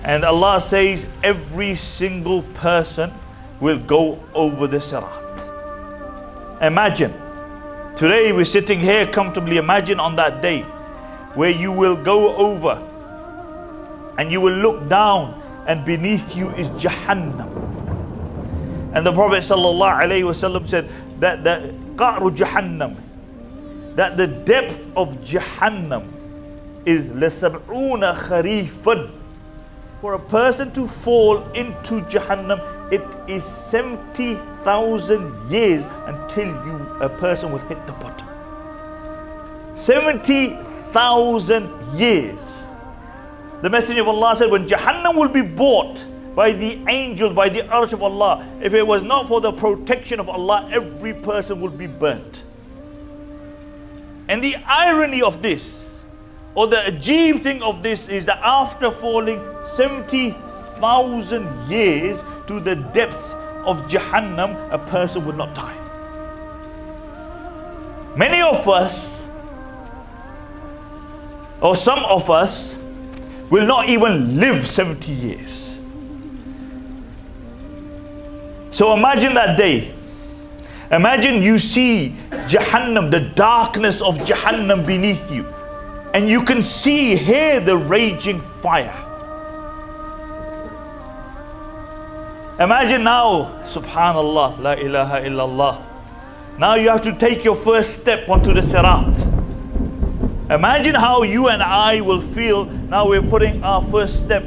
And Allah says every single person will go over the Sirat. Imagine, today we're sitting here comfortably. Imagine on that day where you will go over and you will look down and beneath you is Jahannam. And the Prophet ﷺ said that the Qa'ru Jahannam, that the depth of Jahannam is لَسَبْعُونَ خَرِيفًا. For a person to fall into Jahannam, it is 70,000 years until a person will hit the bottom. 70,000 years. The Messenger of Allah said, when Jahannam will be bought by the angels, by the arsh of Allah, if it was not for the protection of Allah, every person would be burnt. And the irony of this, or the ajib thing of this, is that after falling 70,000 years to the depths of Jahannam, a person will not die. Many of us, or some of us, will not even live 70 years. So imagine that day. Imagine you see Jahannam, the darkness of Jahannam beneath you, and you can hear the raging fire. Imagine now, subhanallah, la ilaha illallah. Now you have to take your first step onto the Sirat. Imagine how you and I will feel now we're putting our first step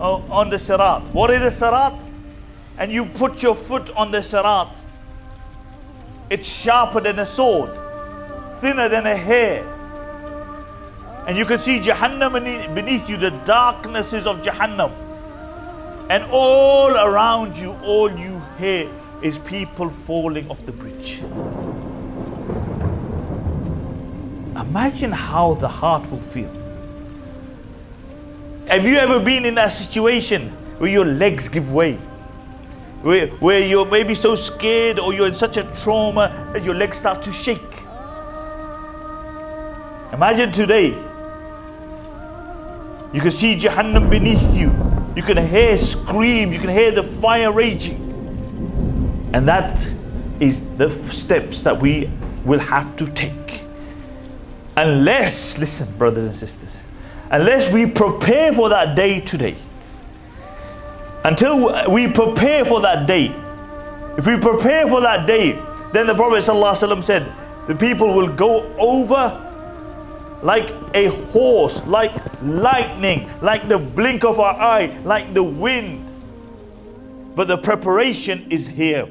on the Sirat. What is the Sirat? And you put your foot on the Sirat. It's sharper than a sword, thinner than a hair. And you can see Jahannam beneath you, the darknesses of Jahannam. And all around you, all you hear is people falling off the bridge. Imagine how the heart will feel. Have you ever been in that situation where your legs give way? Where you're maybe so scared, or you're in such a trauma that your legs start to shake? Imagine today, you can see Jahannam beneath you. You can hear screams, you can hear the fire raging. And that is the steps that we will have to take. Unless, listen brothers and sisters, unless we prepare for that day today, until we prepare for that day, if we prepare for that day, then the Prophet ﷺ said, the people will go over like a horse, like lightning, like the blink of our eye, like the wind. But the preparation is here.